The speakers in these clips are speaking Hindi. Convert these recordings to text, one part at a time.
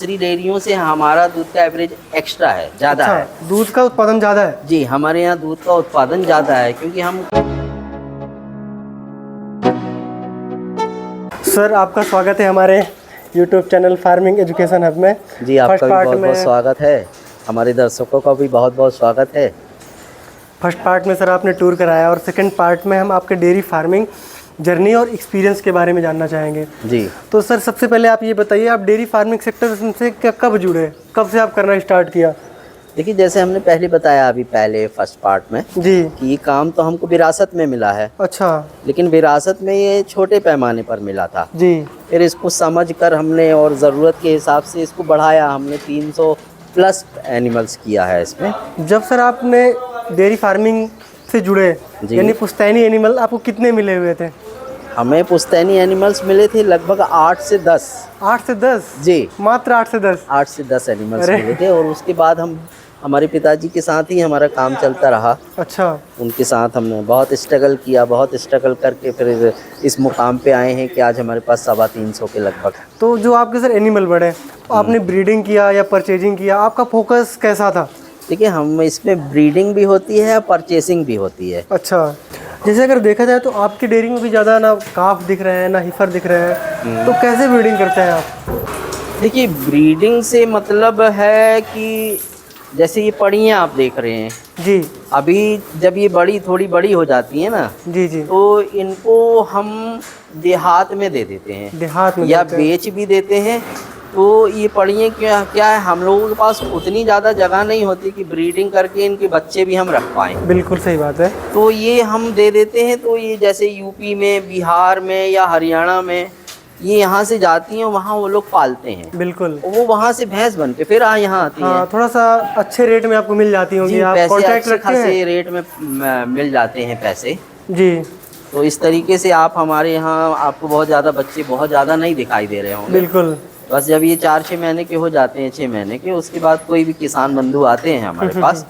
दूसरी डेयरियों से हमारा दूध का एवरेज एक्स्ट्रा है, ज़्यादा अच्छा, है। दूध का उत्पादन ज़्यादा है। जी, हमारे यहाँ दूध का उत्पादन ज़्यादा है क्योंकि हम। सर आपका स्वागत है हमारे YouTube channel farming education hub में। जी, आपका भी बहुत बहुत स्वागत है। हमारे दर्शकों का भी बहुत बहुत स्वागत है। फर्स्ट पार्ट में सर आपने टूर कराया और सेकंड पार्ट में हम आपके डेयरी फार्मिंग जर्नी और एक्सपीरियंस के बारे में जानना चाहेंगे। जी, तो सर सबसे पहले आप ये बताइए, आप डेयरी फार्मिंग सेक्टर से कब जुड़े, कब से आप करना स्टार्ट किया? देखिए जैसे हमने पहले बताया अभी पहले फर्स्ट पार्ट में जी। कि ये काम तो हमको विरासत में मिला है। अच्छा। लेकिन विरासत में ये छोटे पैमाने पर मिला था। जी। फिर इसको समझ कर हमने और ज़रूरत के हिसाब से इसको बढ़ाया। हमने 300 प्लस एनिमल्स किया है इसमें। जब सर आपने डेयरी फार्मिंग से जुड़े, यानी पुश्तैनी एनिमल आपको कितने मिले हुए थे? हमें पुश्तैनी एनिमल्स मिले थे लगभग 8 से 10। 8 से 10? जी, मात्र 8 से 10? 8 से 10 एनिमल्स मिले थे। और उसके बाद हमारे पिताजी के साथ ही हमारा काम चलता रहा। अच्छा। उनके साथ हमने बहुत स्ट्रगल किया, बहुत स्ट्रगल करके फिर इस मुकाम पे आए हैं कि आज हमारे पास 350 के लगभग। तो जो आपके सर एनिमल बढ़े, तो आपने ब्रीडिंग किया या परचेजिंग किया, आपका फोकस कैसा था? देखिए हम इसमें ब्रीडिंग भी होती है, परचेसिंग भी होती है। अच्छा, जैसे अगर देखा जाए तो आपकी डेयरी में भी ज़्यादा ना काफ दिख रहे हैं ना हीफर दिख रहे हैं, तो कैसे ब्रीडिंग करते हैं आप? देखिए ब्रीडिंग से मतलब है कि जैसे ये पड़ियाँ आप देख रहे हैं जी। अभी, जब ये थोड़ी बड़ी हो जाती है ना, जी जी। तो इनको हम देहात में दे देते हैं, देहात में या देते हैं। बेच भी देते हैं। तो ये पड़ियाँ क्या है, हम लोगों के पास उतनी ज़्यादा जगह नहीं होती कि ब्रीडिंग करके इनके बच्चे भी हम रख पाएँ। बिल्कुल सही बात है। तो ये हम दे देते हैं। तो ये जैसे यूपी में, बिहार में या हरियाणा में ये यहाँ से जाती हैं, वहाँ वो लोग पालते हैं। बिल्कुल। वो वहाँ से भैंस बन के फिर यहाँ आती हैं। हाँ, थोड़ा सा अच्छे रेट में आपको मिल जाती होंगी। जी, आप पैसे कॉन्ट्रैक्ट अच्छे रखते हैं? खासे रेट में मिल जाते हैं पैसे। जी। तो इस तरीके से आप हमारे यहाँ आपको बहुत ज़्यादा बच्चे बहुत ज़्यादा नहीं दिखाई दे रहे होंगे। बिल्कुल। बस जब ये 4-6 महीने के हो जाते हैं, 6 महीने के, उसके बाद कोई भी किसान बंधु आते हैं हमारे पास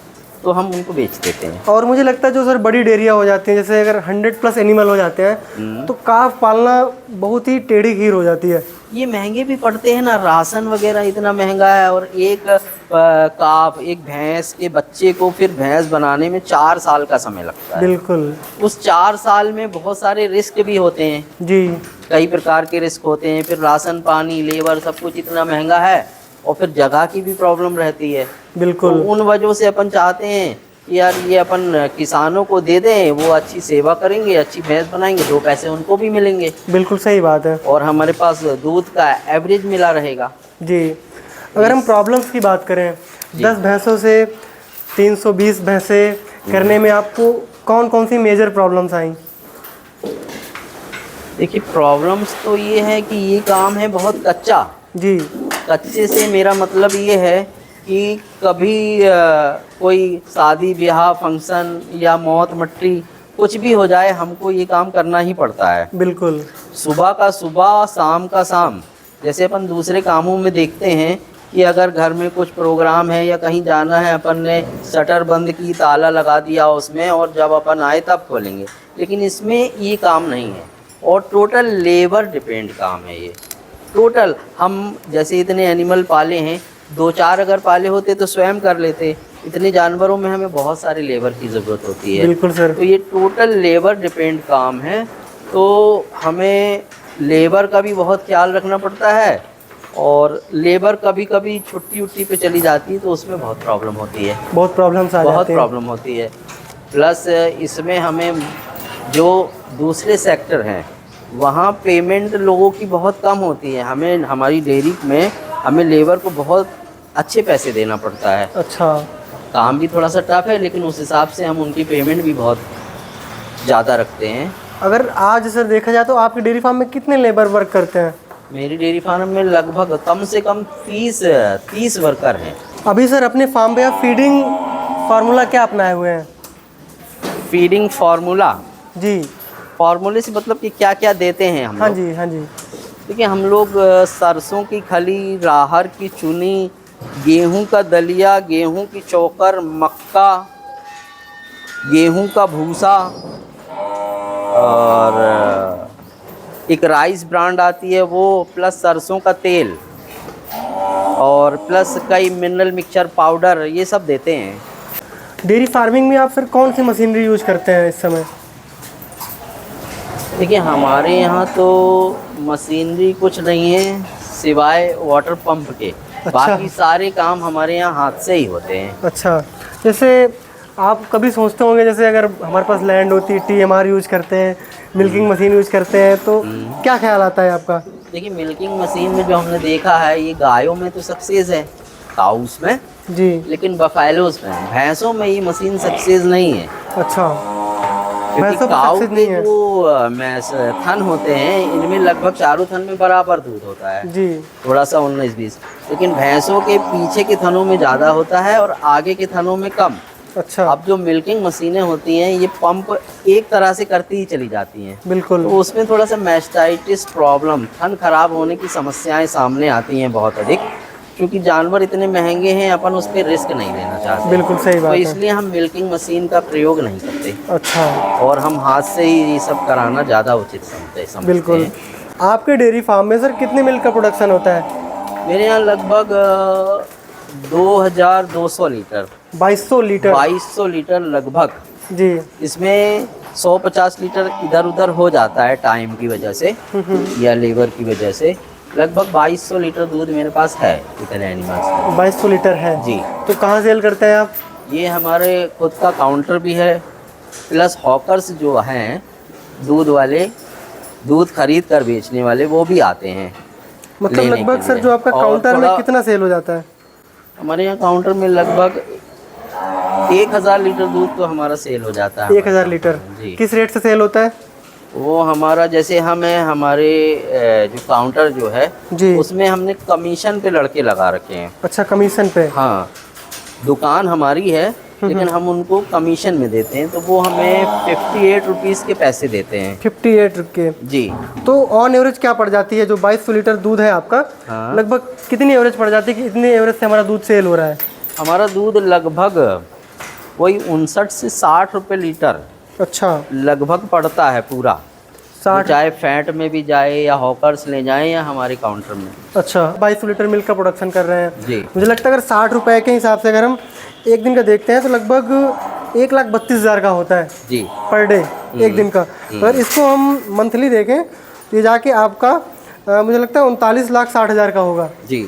तो हम उनको बेच देते हैं। और मुझे लगता है जो सर बड़ी डेयरियाँ हो जाती हैं, जैसे अगर 100 प्लस एनिमल हो जाते हैं, तो काफ पालना बहुत ही टेढ़ी खीर हो जाती है। ये महंगे भी पड़ते हैं ना, राशन वगैरह इतना महंगा है। और एक काफ, एक भैंस के बच्चे को फिर भैंस बनाने में 4 साल का समय लगता है। बिल्कुल। उस 4 साल में बहुत सारे रिस्क भी होते हैं। जी। कई प्रकार के रिस्क होते हैं। फिर राशन पानी, लेबर, सब कुछ इतना महंगा है। और फिर जगह की भी प्रॉब्लम रहती है। बिल्कुल। तो उन वजहों से अपन चाहते हैं कि यार ये अपन किसानों को दे दें, वो अच्छी सेवा करेंगे, अच्छी भैंस बनाएंगे, 2 पैसे उनको भी मिलेंगे। बिल्कुल सही बात है। और हमारे पास दूध का एवरेज मिला रहेगा। जी। अगर हम प्रॉब्लम्स की बात करें, 10 भैंसों से 320 भैंसें करने में आपको कौन कौन सी मेजर प्रॉब्लम्स आई? देखिए प्रॉब्लम्स तो ये है कि ये काम है बहुत कच्चा। जी। कच्चे से मेरा मतलब ये है कि कभी कोई शादी ब्याह फंक्शन या मौत मट्टी कुछ भी हो जाए, हमको ये काम करना ही पड़ता है। बिल्कुल। सुबह का सुबह, शाम का शाम। जैसे अपन दूसरे कामों में देखते हैं कि अगर घर में कुछ प्रोग्राम है या कहीं जाना है, अपन ने शटर बंद की, ताला लगा दिया उसमें, और जब अपन आए तब खोलेंगे। लेकिन इसमें ये काम नहीं है। और टोटल लेबर डिपेंड काम है ये। टोटल हम जैसे इतने एनिमल पाले हैं, 2-4 अगर पाले होते तो स्वयं कर लेते। इतने जानवरों में हमें बहुत सारे लेबर की ज़रूरत होती है। बिल्कुल सर। तो ये टोटल लेबर डिपेंड काम है। तो हमें लेबर का भी बहुत ख्याल रखना पड़ता है। और लेबर कभी कभी छुट्टी उट्टी पे चली जाती है तो उसमें बहुत प्रॉब्लम होती है। बहुत प्रॉब्लम्स आ बहुत जाते हैं। प्रॉब्लम होती है। प्लस इसमें हमें जो दूसरे सेक्टर हैं वहाँ पेमेंट लोगों की बहुत कम होती है। हमें हमारी डेयरी में हमें लेबर को बहुत अच्छे पैसे देना पड़ता है। अच्छा। काम भी थोड़ा सा टफ है, लेकिन उस हिसाब से हम उनकी पेमेंट भी बहुत ज़्यादा रखते हैं। अगर आज सर देखा जाए तो आपकी डेयरी फार्म में कितने लेबर वर्क करते हैं? मेरी डेयरी फार्म में लगभग कम से कम 30 वर्कर हैं। अभी सर अपने फार्म पे आप फीडिंग फार्मूला क्या अपनाए हुए हैं? Feeding formula? जी। फार्मूले से मतलब कि क्या क्या देते हैं हम हाँ लोग? जी, हाँ जी। देखिए हम लोग सरसों की खली, राहर की चुनी, गेहूं का दलिया, गेहूं की चोकर, मक्का, गेहूं का भूसा, और एक राइस ब्रांड आती है वो, प्लस सरसों का तेल, प्लस कई मिनरल मिक्सचर पाउडर ये सब देते हैं। डेयरी फार्मिंग में आप सर कौन सी मशीनरी यूज करते हैं इस समय? देखिए हमारे यहाँ तो मशीनरी कुछ नहीं है सिवाय वाटर पंप के। बाकी सारे काम हमारे यहाँ हाथ से ही होते हैं। अच्छा, जैसे आप कभी सोचते होंगे जैसे अगर हमारे पास लैंड होती, TMR यूज करते हैं, मिल्किंग मशीन यूज करते हैं, तो क्या ख्याल आता है आपका? देखिए मिल्किंग मशीन में जो हमने देखा है ये गायों में तो सक्सेस है, काउस में जी, लेकिन बफेलोस में, भैंसों में ये मशीन सक्सेस नहीं है। अच्छा, क्योंकि भैंसों में काऊ सक्सेस के नहीं है। जो थन होते हैं इनमें लगभग चारों थन में बराबर दूध होता है जी, थोड़ा सा 19-20, लेकिन भैंसों के पीछे के थनों में ज़्यादा होता है और आगे के थनों में कम। अच्छा, अब जो मिल्किंग मशीनें होती हैं ये पंप एक तरह से करती ही चली जाती हैं, बिल्कुल, तो उसमें थोड़ा सा मैस्टाइटिस प्रॉब्लम, थन खराब होने की समस्याएं सामने आती हैं बहुत अधिक, क्योंकि जानवर इतने महंगे हैं अपन उस पर रिस्क नहीं लेना चाहते। बिल्कुल सही बात तो है। इसलिए हम मिल्किंग मशीन का प्रयोग नहीं करते अच्छा, और हम हाथ से ही ये सब कराना ज़्यादा उचित समझते बिल्कुल। हैं। आपके डेयरी फार्म में सर कितने मिल्क का प्रोडक्शन होता है? मेरे यहाँ लगभग 2200 लीटर 2200 लीटर 2200 लीटर लगभग। जी, इसमें 150 लीटर इधर उधर हो जाता है टाइम की वजह से या लेबर की वजह से। लगभग 2200 लीटर दूध मेरे पास है इतने एनिमल्स का। 2200 लीटर है जी। तो कहाँ सेल करते हैं आप? ये हमारे खुद का काउंटर भी है, प्लस हॉकर्स जो हैं दूध वाले, दूध खरीद कर बेचने वाले, वो भी आते हैं। मतलब लेने लगभग के सर लिए। जो आपका और काउंटर में थोड़ा- कितना सेल हो जाता है? हमारे यहाँ काउंटर में लगभग 1000 लीटर दूध तो हमारा सेल हो जाता है। 1000 लीटर जी। किस रेट से सेल होता है? वो हमारा जैसे हमारे जो काउंटर जो है जी, उसमें हमने कमीशन पे लड़के लगा रखे हैं। अच्छा, कमीशन पे? हाँ, दुकान हमारी है लेकिन हम उनको कमीशन में देते हैं, तो वो हमें 58 रुपीज़ के पैसे देते हैं। 58 के। जी। तो ऑन एवरेज क्या पड़ जाती है जो 2200 लीटर दूध है आपका? हाँ। लगभग कितनी एवरेज पड़ जाती है कि इतनी एवरेज से हमारा दूध सेल हो रहा है? हमारा दूध लगभग वही 59 से 60 रुपये लीटर अच्छा, लगभग पड़ता है पूरा, 60। चाहे फैट में भी जाए या हॉकर्स ले जाएं या हमारे काउंटर में। अच्छा, 2200 लीटर मिल्क का प्रोडक्शन कर रहे हैं। जी। मुझे लगता है अगर 60 रुपए के हिसाब से अगर हम एक दिन का देखते हैं तो लगभग 1,32,000 का होता है जी। पर डे, एक दिन का। अगर इसको हम मंथली देखें तो ये जाके आपका मुझे लगता है 39,60,000 का होगा। जी।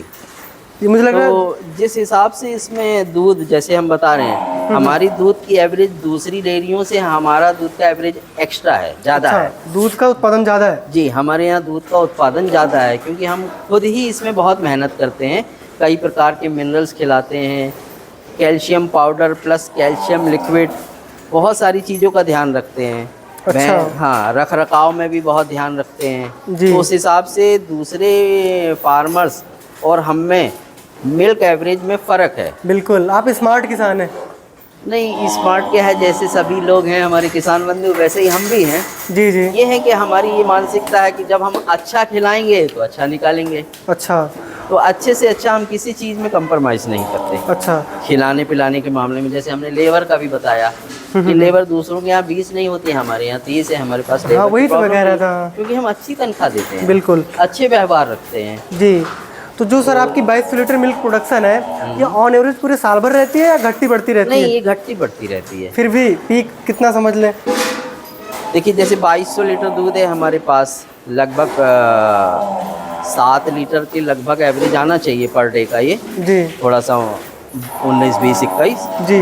ये मुझे लग रहा है। तो जिस हिसाब से इसमें दूध जैसे हम बता रहे हैं, हमारी दूध की एवरेज दूसरी डेयरियों से हमारा दूध का एवरेज एक्स्ट्रा है, ज़्यादा है। अच्छा, दूध का उत्पादन ज़्यादा है? जी, हमारे यहाँ दूध का उत्पादन ज़्यादा है क्योंकि हम खुद ही इसमें बहुत मेहनत करते हैं, कई प्रकार के मिनरल्स खिलाते हैं, calcium powder plus calcium liquid, बहुत सारी चीज़ों का ध्यान रखते हैं। अच्छा। हाँ, रख रखाव में भी बहुत ध्यान रखते हैं। जी। तो उस हिसाब से दूसरे फार्मर्स और हम में मिल्क एवरेज में फ़र्क है। बिल्कुल, आप स्मार्ट किसान हैं। नहीं, स्मार्ट क्या है, जैसे सभी लोग हैं हमारे किसान बंधु वैसे ही हम भी हैं। जी जी। ये है कि हमारी ये मानसिकता है कि जब हम अच्छा खिलाएंगे तो अच्छा निकालेंगे। अच्छा तो अच्छे से अच्छा हम किसी चीज़ में कंप्रोमाइज़ नहीं करते। अच्छा। खिलाने पिलाने के मामले में जैसे हमने लेबर का भी बताया कि लेबर दूसरों के यहाँ 20 नहीं होती, हमारे यहाँ 30 है हमारे पास लेबर। हाँ, वही तो मैं प्रॉब्लम कह रहा नहीं, था। क्योंकि हम अच्छी तनख्वाह देते हैं, बिल्कुल। अच्छे व्यवहार रखते हैं। जी, तो जो सर आपकी 2200 लीटर मिल्क प्रोडक्शन है, ये ऑन एवरेज पूरे साल भर रहती है या घटती बढ़ती रहती नहीं, है? ये घटती बढ़ती रहती है। फिर भी पीक कितना समझ लें? देखिए जैसे 2200 लीटर दूध है हमारे पास, लगभग 7 लीटर के लगभग एवरेज आना चाहिए पर डे का। ये जी थोड़ा सा 19, 20, 21 जी।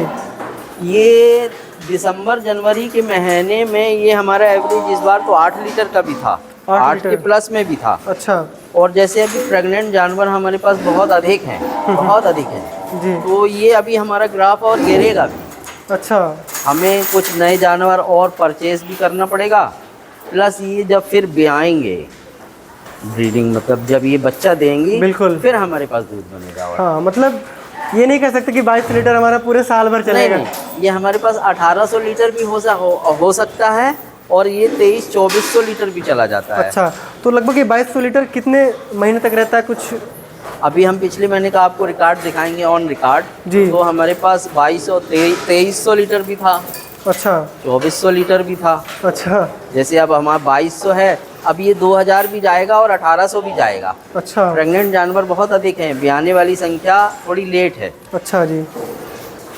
ये दिसंबर जनवरी के महीने में ये हमारा एवरेज इस बार तो 8 लीटर का भी था, 8 लीटर के प्लस में भी था। अच्छा और जैसे अभी प्रेग्नेंट जानवर हमारे पास बहुत अधिक हैं, बहुत अधिक हैं, जी। तो ये अभी हमारा ग्राफ और गिरेगा भी। अच्छा हमें कुछ नए जानवर और परचेज भी करना पड़ेगा, प्लस ये जब फिर ब्याएंगे, ब्रीडिंग मतलब जब ये बच्चा देंगी, बिल्कुल। फिर हमारे पास दूध बनेगा। और हाँ, मतलब ये नहीं कह सकते कि 2200 लीटर हमारा पूरे साल भर नहीं, चलेगा। नहीं, ये हमारे पास 1800 लीटर भी हो सकता है और ये 2300-2400 लीटर भी चला जाता है। अच्छा, तो लगभग ये 2200 लीटर कितने महीने तक रहता है कुछ? अभी हम पिछले महीने का आपको रिकॉर्ड दिखाएंगे ऑन रिकॉर्ड। जी। तो हमारे पास 2300 लीटर भी था, अच्छा 2400 लीटर भी था। अच्छा। जैसे अब हमारा 2200 है, अब ये 2000 भी जाएगा और 1800 भी जाएगा। अच्छा प्रेग्नेंट जानवर बहुत अधिक हैं, ब्याने वाली संख्या थोड़ी लेट है। अच्छा जी।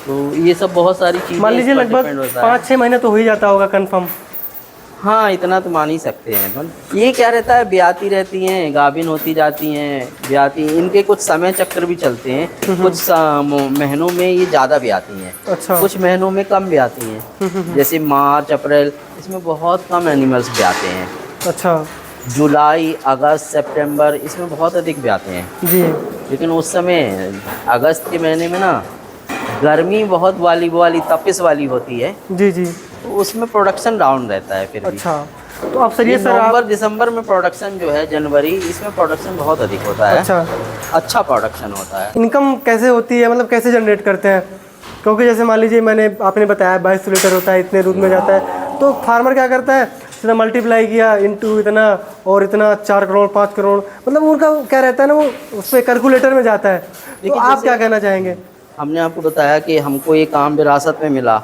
तो ये सब बहुत सारी चीज़ें मान लीजिए इस पर लगभग डिपेंड होता है। 5-6 महीने तो हो ही जाता होगा कंफर्म। हाँ, इतना तो मान ही सकते हैं अपन। ये क्या रहता है, ब्याती रहती हैं, गाभिन होती जाती हैं, ब्याती, इनके कुछ समय चक्र भी चलते हैं। कुछ महीनों में ये ज़्यादा ब्याती हैं, अच्छा। कुछ महीनों में कम ब्याती हैं। जैसे मार्च अप्रैल, इसमें बहुत कम एनिमल्स ब्याते हैं। अच्छा। जुलाई अगस्त सितंबर, इसमें बहुत अधिक ब्याते हैं जी। लेकिन उस समय अगस्त के महीने में ना गर्मी बहुत वाली तपिश वाली होती है, जी जी। तो उसमें प्रोडक्शन डाउन रहता है फिर भी। अच्छा, तो आप सर ये सर नवंबर दिसंबर में प्रोडक्शन जो है, जनवरी, इसमें प्रोडक्शन बहुत अधिक होता है। अच्छा प्रोडक्शन होता है। इनकम कैसे होती है, मतलब कैसे जनरेट करते हैं? क्योंकि जैसे मान लीजिए आपने बताया 22 लीटर होता है, इतने दूध में जाता है, तो फार्मर क्या करता है, इतना मल्टीप्लाई किया इंटू इतना और इतना 4 करोड़ 5 करोड़, मतलब उनका क्या रहता है ना, वो उस पर कैलकुलेटर में जाता है। तो आप क्या कहना चाहेंगे? हमने आपको बताया कि हमको ये काम विरासत में मिला,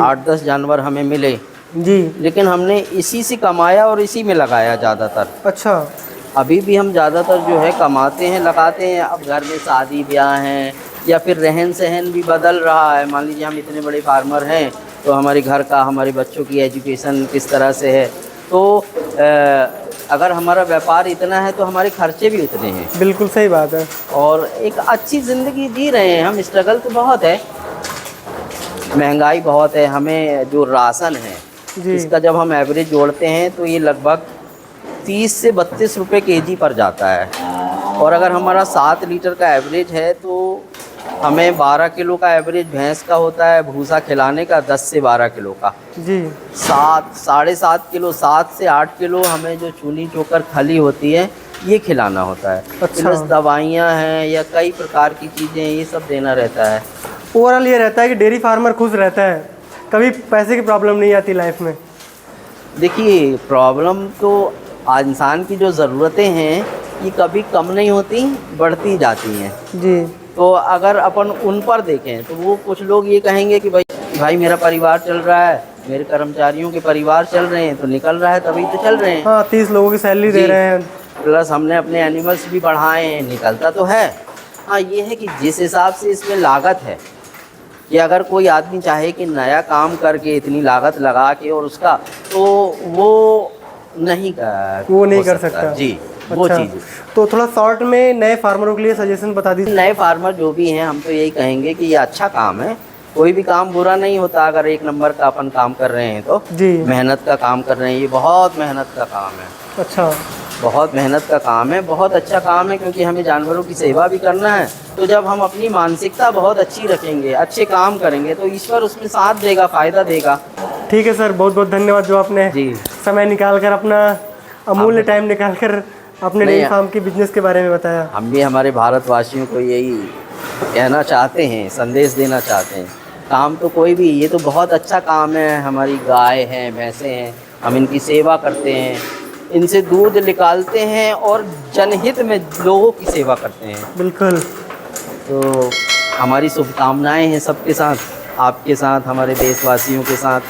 8-10 जानवर हमें मिले जी, लेकिन हमने इसी से कमाया और इसी में लगाया ज़्यादातर। अच्छा। अभी भी हम ज़्यादातर जो है कमाते हैं, लगाते हैं। अब घर में शादी ब्याह हैं या फिर रहन सहन भी बदल रहा है। मान लीजिए हम इतने बड़े फार्मर हैं, तो हमारे घर का, हमारे बच्चों की एजुकेशन किस तरह से है, तो अगर हमारा व्यापार इतना है तो हमारे खर्चे भी उतने हैं। बिल्कुल सही बात है। और एक अच्छी ज़िंदगी जी रहे हैं हम। स्ट्रगल तो बहुत है, महंगाई बहुत है। हमें जो राशन है इसका जब हम एवरेज जोड़ते हैं तो ये लगभग 30 से 32 रुपये केजी पर जाता है। और अगर हमारा 7 लीटर का एवरेज है तो हमें 12 किलो का एवरेज भैंस का होता है, भूसा खिलाने का 10 से 12 किलो का जी। 7-7.5 किलो, 7 से 8 किलो हमें जो चूनी चोकर खली होती है ये खिलाना होता है। अच्छा। प्लस दवाइयाँ हैं या कई प्रकार की चीज़ें, ये सब देना रहता है। ओवरऑल ये रहता है कि डेयरी फार्मर खुश रहता है, कभी पैसे की प्रॉब्लम नहीं आती लाइफ में। देखिए, प्रॉब्लम तो इंसान की जो ज़रूरतें हैं ये कभी कम नहीं होती, बढ़ती जाती हैं जी। तो अगर अपन उन पर देखें तो वो कुछ लोग ये कहेंगे कि भाई मेरा परिवार चल रहा है, मेरे कर्मचारियों के परिवार चल रहे हैं तो निकल रहा है, तभी तो चल रहे हैं। हाँ, 30 लोगों की सैलरी दे रहे हैं, प्लस हमने अपने एनिमल्स भी बढ़ाए हैं, निकलता तो है। हाँ, ये है कि जिस हिसाब से इसमें लागत है कि अगर कोई आदमी चाहे कि नया काम करके इतनी लागत लगा के और उसका, तो वो नहीं कर सकता जी। अच्छा। वो चीज़ तो थोड़ा शॉर्ट में नए फार्मरों के लिए सजेशन बता दीजिए। नए फार्मर जो भी हैं, हम तो यही कहेंगे कि ये अच्छा काम है। कोई भी काम बुरा नहीं होता अगर एक नंबर का अपन काम कर रहे हैं तो जी। मेहनत का काम कर रहे हैं, ये बहुत मेहनत का काम है। अच्छा। बहुत मेहनत का काम है, बहुत अच्छा काम है, क्योंकि हमें जानवरों की सेवा भी करना है। तो जब हम अपनी मानसिकता बहुत अच्छी रखेंगे, अच्छे काम करेंगे, तो ईश्वर उसमें साथ देगा, फ़ायदा देगा। ठीक है सर, बहुत बहुत धन्यवाद जो आपने जी समय निकाल कर, अपना अमूल्य टाइम निकाल कर अपने डेयरी फार्म के बिजनेस के बारे में बताया। हम भी हमारे भारतवासियों को यही कहना चाहते हैं, संदेश देना चाहते हैं, काम तो कोई भी, ये तो बहुत अच्छा काम है। हमारी गाय हैं, भैंसें हैं, हम इनकी सेवा करते हैं, इनसे दूध निकालते हैं और जनहित में लोगों की सेवा करते हैं। बिल्कुल। तो हमारी शुभकामनाएं हैं सबके साथ, आपके साथ, हमारे देशवासियों के साथ।